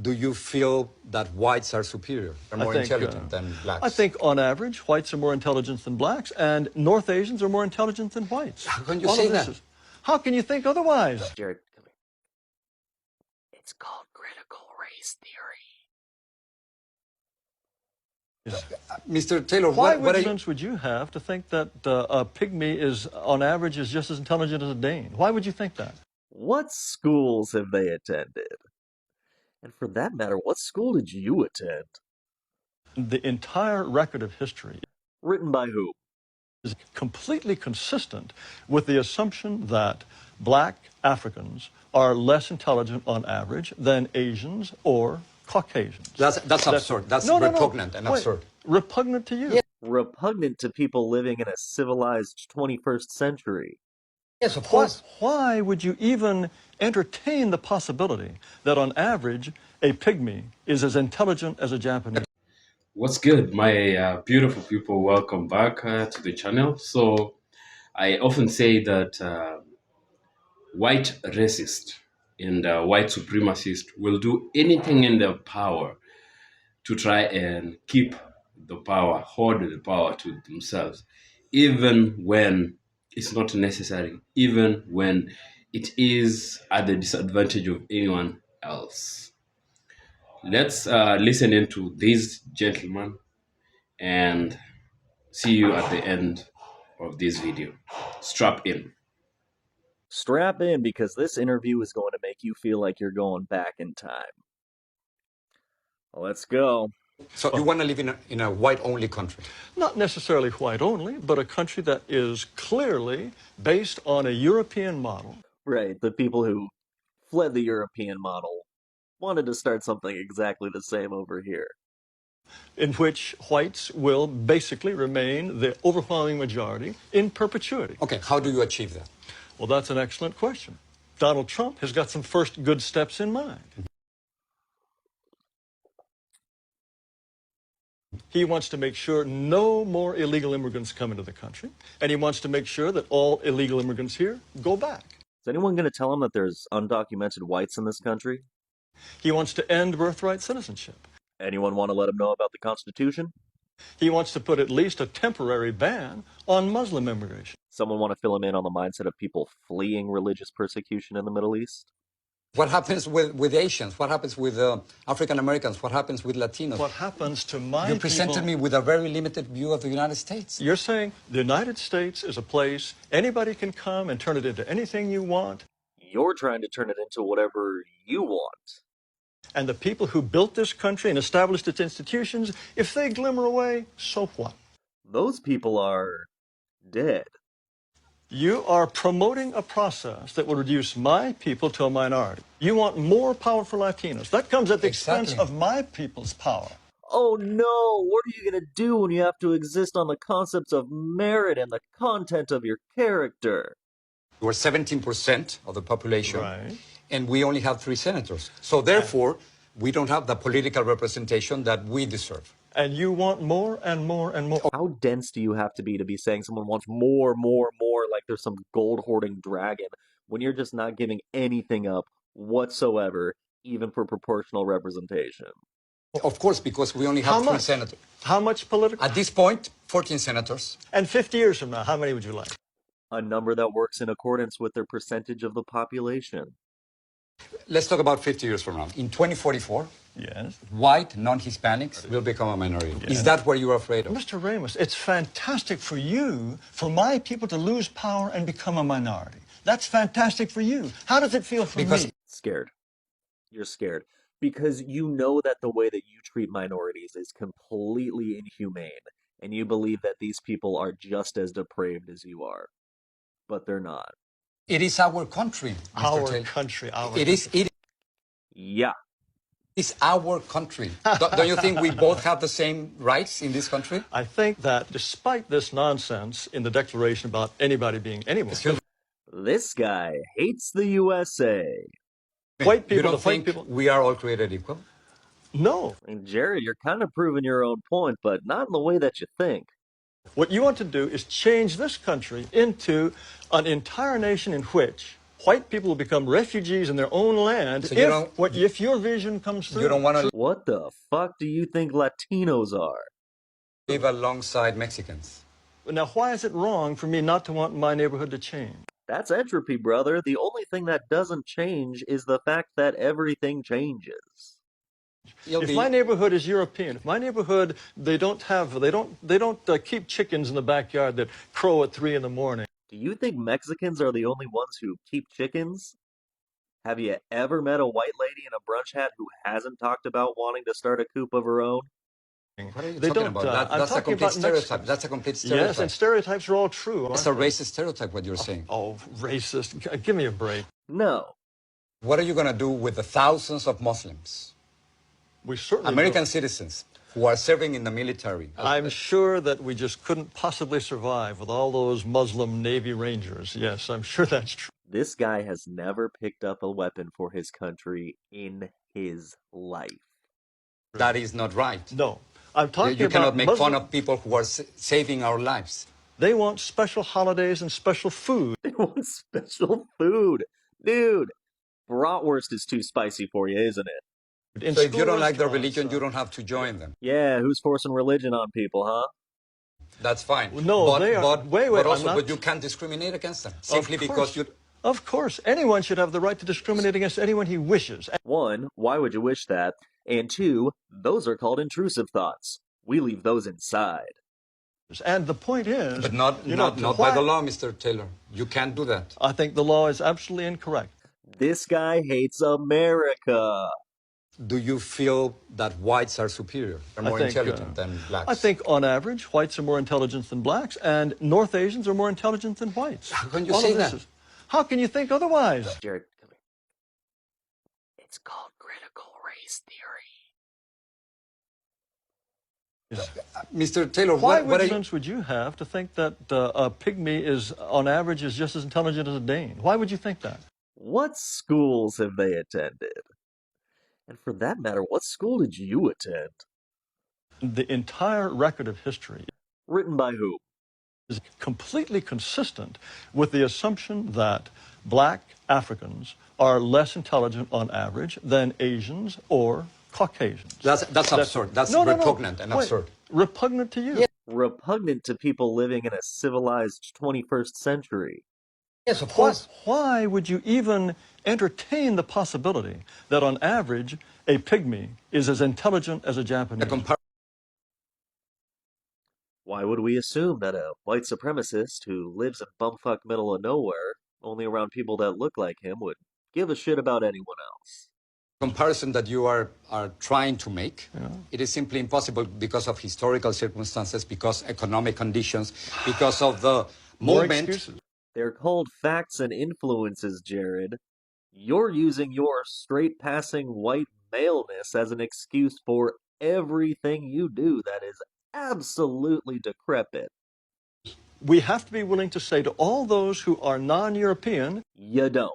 Do you feel that whites are superior, are more intelligent than blacks? I think, on average, whites are more intelligent than blacks, and North Asians are more intelligent than whites. How can you say that? How can you think otherwise? Jared, come here. It's called critical race theory. Mr. Taylor, what evidence would you have to think that a pygmy is, on average, is just as intelligent as a Dane? Why would you think that? What schools have they attended? And for that matter, what school did you attend? The entire record of history, written by who, is completely consistent with the assumption that black Africans are less intelligent on average than Asians or Caucasians. That's absurd. That's repugnant and absurd. Repugnant to you? Yeah. Repugnant to people living in a civilized 21st century. Yes, of course. Why would you even entertain the possibility that on average a pygmy is as intelligent as a Japanese? What's good, my beautiful people? Welcome back to the channel. So I often say that white racists and white supremacists will do anything in their power to try and keep the power, hoard the power to themselves, even when it's not necessary, even when it is at the disadvantage of anyone else. Let's listen into these gentlemen and see you at the end of this video. Strap in. Strap in, because this interview is going to make you feel like you're going back in time. Let's go. So you want to live in a white-only country? Not necessarily white-only, but a country that is clearly based on a European model. Right, the people who fled the European model wanted to start something exactly the same over here, in which whites will basically remain the overwhelming majority in perpetuity. Okay, how do you achieve that? Well, that's an excellent question. Donald Trump has got some first good steps in mind. He wants to make sure no more illegal immigrants come into the country, and he wants to make sure that all illegal immigrants here go back. Is anyone going to tell him that there's undocumented whites in this country? He wants to end birthright citizenship. Anyone want to let him know about the Constitution? He wants to put at least a temporary ban on Muslim immigration. Someone want to fill him in on the mindset of people fleeing religious persecution in the Middle East? What happens with Asians? What happens with African Americans? What happens with Latinos? What happens to my You presented me with a very limited view of the United States. You're saying the United States is a place anybody can come and turn it into anything you want? You're trying to turn it into whatever you want. And the people who built this country and established its institutions, if they glimmer away, so what? Those people are dead. You are promoting a process that will reduce my people to a minority. You want more power for Latinos. That comes at the expense of my people's power. Oh no, what are you going to do when you have to exist on the concepts of merit and the content of your character? We're 17% of the population, right, and we only have 3 senators. So therefore, we don't have the political representation that we deserve. And you want more and more and more. How dense do you have to be saying someone wants more, like there's some gold-hoarding dragon, when you're just not giving anything up whatsoever, even for proportional representation? Of course, because we only have 3 senators. How much political? At this point, 14 senators. And 50 years from now, how many would you like? A number that works in accordance with their percentage of the population. Let's talk about 50 years from now. In 2044, yes, white, non-Hispanics will become a minority. Yes. Is that what you're afraid of? Mr. Ramos, it's fantastic for you, for my people to lose power and become a minority. That's fantastic for you. How does it feel for me? Scared. You're scared. Because you know that the way that you treat minorities is completely inhumane. And you believe that these people are just as depraved as you are. But they're not. It is our country, Mr. Taylor. Country, our It is. Yeah. It's our country. Don't you think we both have the same rights in this country? I think that despite this nonsense in the Declaration about anybody being anyone, this guy hates the USA. White people, you don't think we are all created equal? No. I mean, Jared, you're kind of proving your own point, but not in the way that you think. What you want to do is change this country into an entire nation in which White people will become refugees in their own land So if your vision comes through. you don't want to What the fuck do you think Latinos are? live alongside Mexicans. Now, why is it wrong for me not to want my neighborhood to change? That's entropy, brother. The only thing that doesn't change is the fact that everything changes. If my neighborhood is European, if my neighborhood they don't keep chickens in the backyard that crow at 3 in the morning. Do you think Mexicans are the only ones who keep chickens? Have you ever met a white lady in a brunch hat who hasn't talked about wanting to start a coop of her own? What are you They talking don't, about? I'm That's a talking complete about stereotype. Mexicans. That's a complete stereotype. Yes, and stereotypes are all true. It's a racist stereotype, what you're saying. Oh, racist. Give me a break. No. What are you going to do with the thousands of Muslims, We certainly American don't. citizens, who are serving in the military? I'm sure that we just couldn't possibly survive with all those Muslim Navy Rangers. Yes, I'm sure that's true. This guy has never picked up a weapon for his country in his life. That is not right. No. I'm talking You about cannot make Muslim. fun of people who are saving our lives. They want special holidays and special food. They want special food. Dude, bratwurst is too spicy for you, isn't it? In So if you school don't like their restaurants, religion, you don't have to join them. Yeah, who's forcing religion on people, huh? That's fine. No, they are. Wait, but I'm also, not- but you can't discriminate against them simply Of because course. you. Of course, anyone should have the right to discriminate against anyone he wishes. One, why would you wish that? And two, those are called intrusive thoughts. We leave those inside. And the point is, But not by the law, Mr. Taylor. You can't do that. I think the law is absolutely incorrect. This guy hates America. Do you feel that whites are superior, are more intelligent than blacks? I think, on average, whites are more intelligent than blacks, and North Asians are more intelligent than whites. How can you All say of this that? How can you think otherwise? Jared, come here. It's called critical race theory. Mr. Taylor, Why what are you? evidence would you have to think that a pygmy is, on average, is just as intelligent as a Dane? Why would you think that? What schools have they attended? And for that matter, what school did you attend? The entire record of history Written by who? is completely consistent with the assumption that black Africans are less intelligent on average than Asians or Caucasians. That's absurd. That's repugnant and Wait, absurd. Repugnant to you? Yeah. Repugnant to people living in a civilized 21st century. Yes, of course. Why would you even entertain the possibility that on average a pygmy is as intelligent as a Japanese? Why would we assume that a white supremacist who lives in bumfuck middle of nowhere, only around people that look like him, would give a shit about anyone else? Comparison that you are trying to make, it is simply impossible because of historical circumstances, because economic conditions, because of the More moment. excuses. They're called facts and influences, Jared. You're using your straight-passing white maleness as an excuse for everything you do that is absolutely decrepit. We have to be willing to say to all those who are non-European, You don't.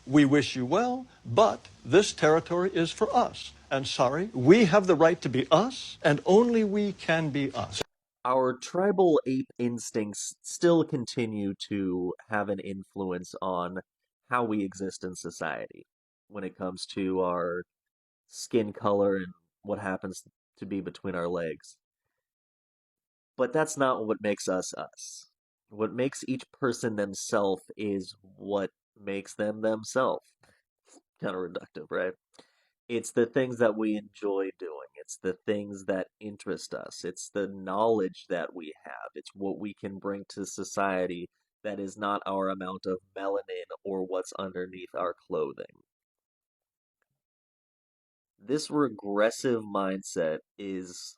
we wish you well, but this territory is for us. And sorry, we have the right to be us, and only we can be us. Our tribal ape instincts still continue to have an influence on how we exist in society when it comes to our skin color and what happens to be between our legs. But that's not what makes us us. What makes each person themselves is what makes them themselves. Kind of reductive, right? It's the things that we enjoy doing. It's the things that interest us. It's the knowledge that we have. It's what we can bring to society that is not our amount of melanin or what's underneath our clothing. This regressive mindset is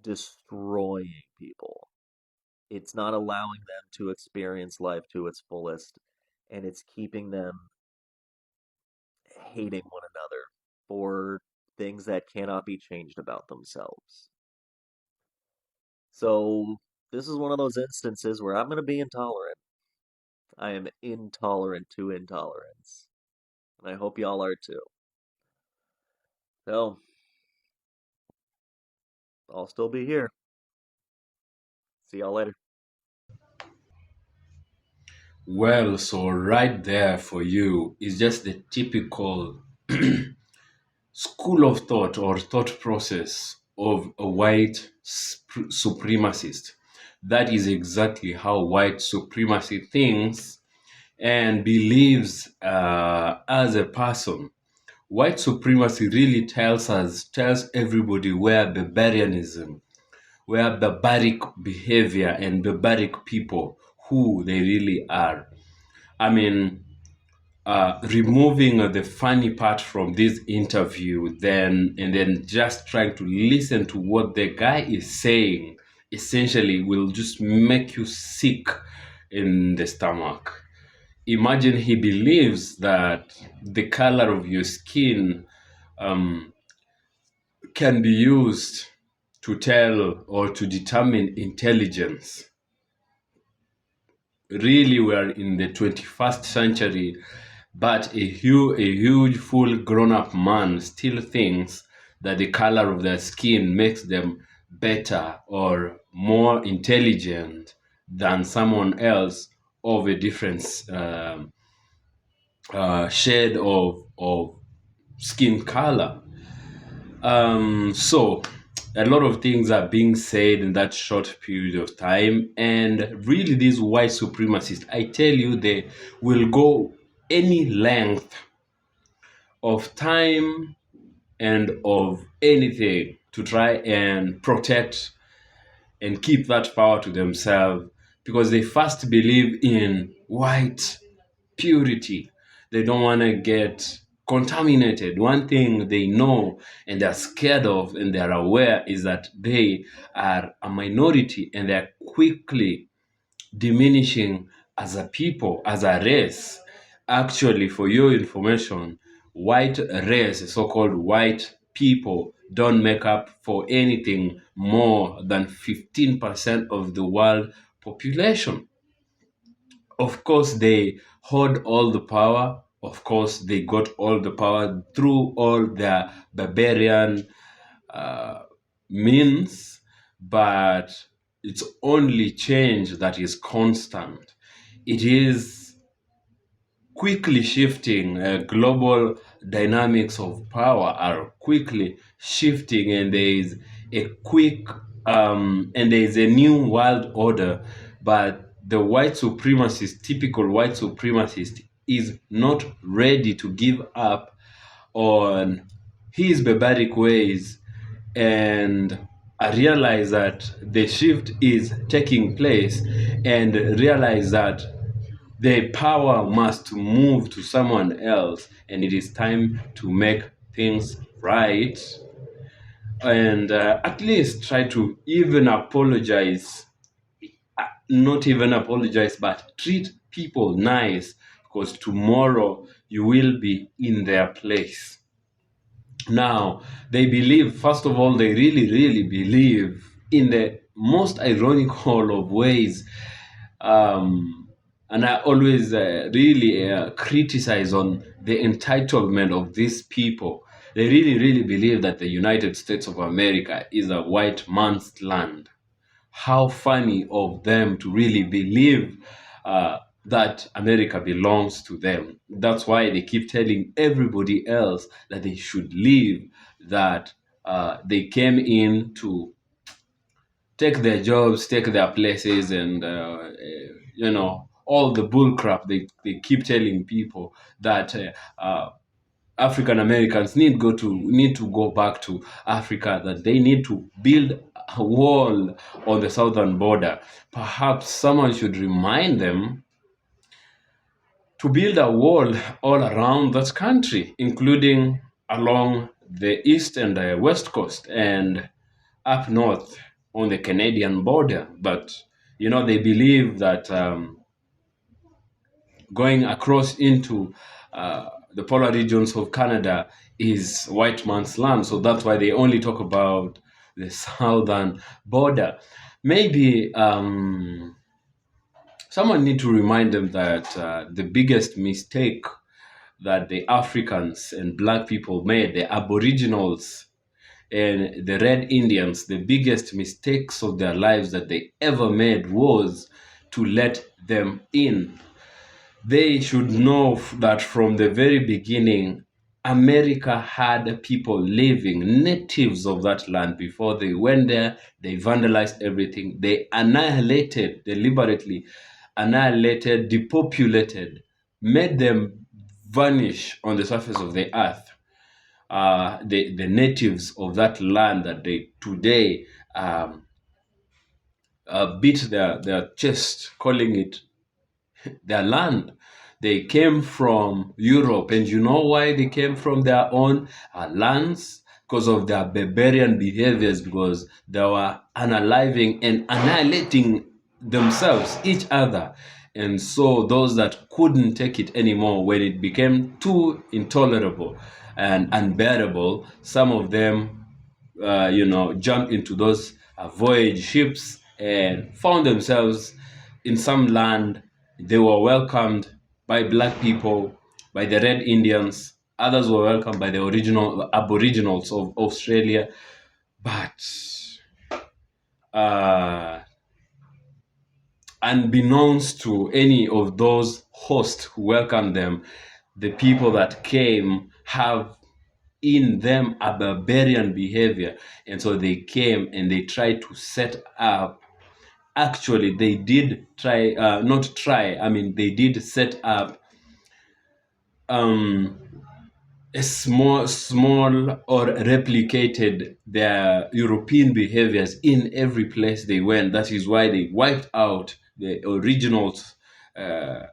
destroying people. It's not allowing them to experience life to its fullest, and it's keeping them hating one another for things that cannot be changed about themselves. So, this is one of those instances where I'm going to be intolerant. I am intolerant to intolerance. And I hope y'all are too. So, I'll still be here. See y'all later. Well, so right there for you is just the typical school of thought or thought process of a white supremacist. That is exactly how white supremacy thinks and believes as a person. White supremacy really tells everybody where barbarianism, where barbaric behavior and barbaric people, who they really are. I mean, removing the funny part from this interview, then just trying to listen to what the guy is saying, essentially will just make you sick in the stomach. Imagine he believes that the color of your skin um, can be used to tell or to determine intelligence. Really, we are in the 21st century, but a huge full grown-up man still thinks that the color of their skin makes them better or more intelligent than someone else of a different shade of skin color. So a lot of things are being said in that short period of time, and really these white supremacists, I tell you, they will go any length of time and of anything to try and protect and keep that power to themselves, because they first believe in white purity. They don't want to get contaminated. One thing they know and they're scared of and they're aware is that they are a minority and they're quickly diminishing as a people, as a race. Actually, for your information, white race, so-called white people, don't make up for anything more than 15% of the world population. Of course, they hold all the power. Of course, they got all the power through all their barbarian uh, means, but it's only change that is constant. It is quickly shifting. Global dynamics of power are quickly shifting, and there is a quick and there is a new world order. But the white supremacist, typical white supremacist, is not ready to give up on his barbaric ways, and I realize that the shift is taking place, and realize that the power must move to someone else, and it is time to make things right, and at least try to even apologize, not even apologize, but treat people nice, because tomorrow you will be in their place. Now, they believe, first of all, they really, really believe in the most ironical of ways. And I always really criticize on the entitlement of these people. They really, really believe that the United States of America is a white man's land. How funny of them to really believe that America belongs to them. That's why they keep telling everybody else that they should leave, that they came in to take their jobs, take their places, and all the bull crap they keep telling people that African Americans need to go back to Africa, that they need to build a wall on the southern border. Perhaps someone should remind them to build a wall all around that country, including along the east and the west coast and up north on the Canadian border. But they believe that going across into the polar regions of Canada is white man's land. So that's why they only talk about the southern border. Maybe someone need to remind them that the biggest mistake that the Africans and black people made, the Aboriginals and the Red Indians, the biggest mistakes of their lives that they ever made was to let them in. they should know that from the very beginning, America had people living, natives of that land. Before they went there, they vandalized everything. They annihilated, deliberately annihilated, depopulated, made them vanish on the surface of the earth. The natives of that land that they today beat their chest, calling it their land. They came from Europe, and you know why they came from their own lands? Because of their barbarian behaviors, because they were unaliving and annihilating themselves, each other. And so those that couldn't take it anymore, when it became too intolerable and unbearable, some of them jumped into those voyage ships and found themselves in some land. They were welcomed by black people, by the Red Indians. Others were welcomed by the original Aboriginals of Australia. But unbeknownst to any of those hosts who welcomed them, the people that came have in them a barbarian behavior. And so they came and they tried to set up. Actually, they did try, not try, I mean, they did set up a small or replicated their European behaviors in every place they went. That is why they wiped out the originals, the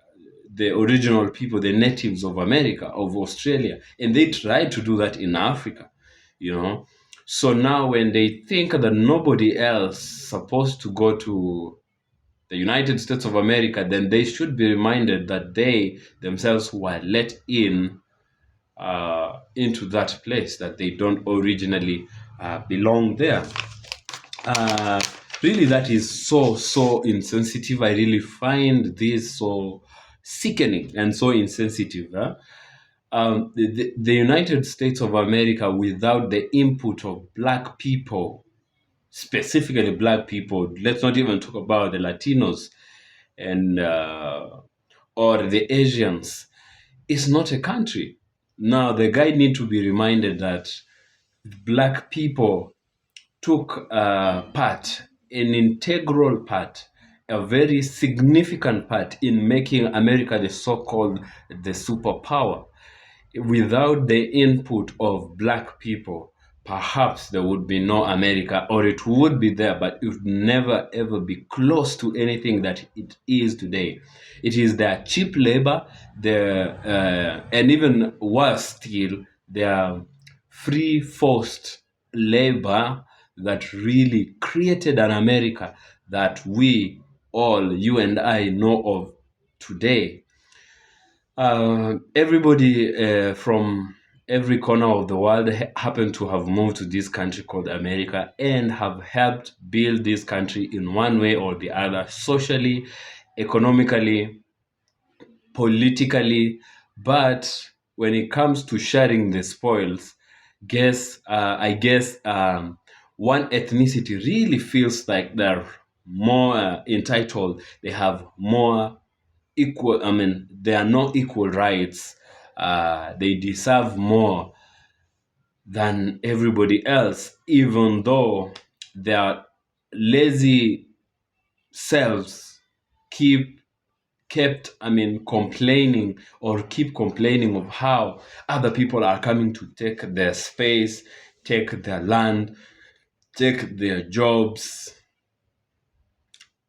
original people, the natives of America, of Australia, and they tried to do that in Africa, you know. So now when they think that nobody else supposed to go to the United States of America, then they should be reminded that they themselves were let in into that place, that they don't originally belong there. Really, that is so insensitive. I really find this so sickening and so insensitive. The United States of America, without the input of black people, specifically black people, let's not even talk about the Latinos and or the Asians, is not a country. Now, the guy need to be reminded that black people took part, an integral part, a very significant part in making America the so-called the superpower. Without the input of black people, perhaps there would be no America, or it would be there, but it would never ever be close to anything that it is today. It is their cheap labor, and even worse still, their free forced labor that really created an America that we all, you and I, know of today. Everybody from every corner of the world happen to have moved to this country called America and have helped build this country in one way or the other, socially, economically, politically. But when it comes to sharing the spoils, I guess one ethnicity really feels like they're more entitled. They have more equal, I mean, there are no equal rights. They deserve more than everybody else, even though their lazy selves kept, I mean, complaining or keep complaining of how other people are coming to take their space, take their land, take their jobs.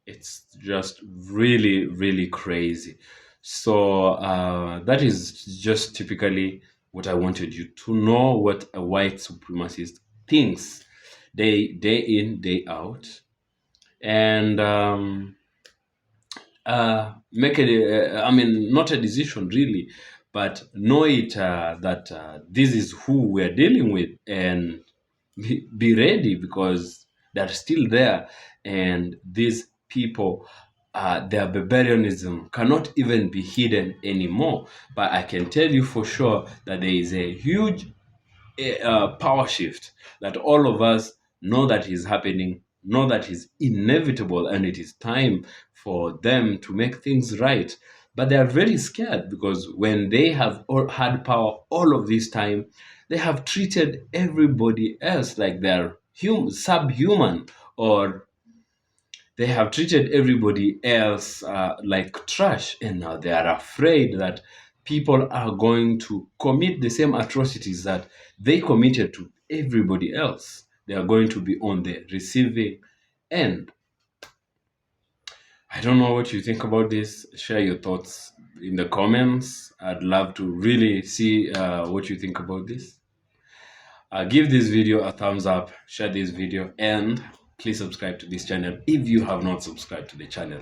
It's just really crazy. So that is just typically what I wanted you to know, what a white supremacist thinks day in, day out. And make it, I mean, not a decision really, but know it that this is who we're dealing with, and be ready, because they're still there. And these people, their barbarianism cannot even be hidden anymore. But I can tell you for sure that there is a huge power shift that all of us know that is happening, know that is inevitable, and it is time for them to make things right. But they are very scared because when they have had power all of this time, they have treated everybody else like they're subhuman, or they have treated everybody else like trash. And now they are afraid that people are going to commit the same atrocities that they committed to everybody else. They are going to be on the receiving end. I don't know what you think about this. Share your thoughts in the comments. I'd love to really see what you think about this. Give this video a thumbs up, share this video, and please subscribe to this channel if you have not subscribed to the channel.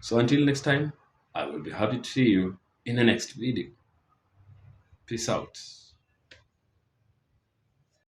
So until next time, I will be happy to see you in the next video. Peace out.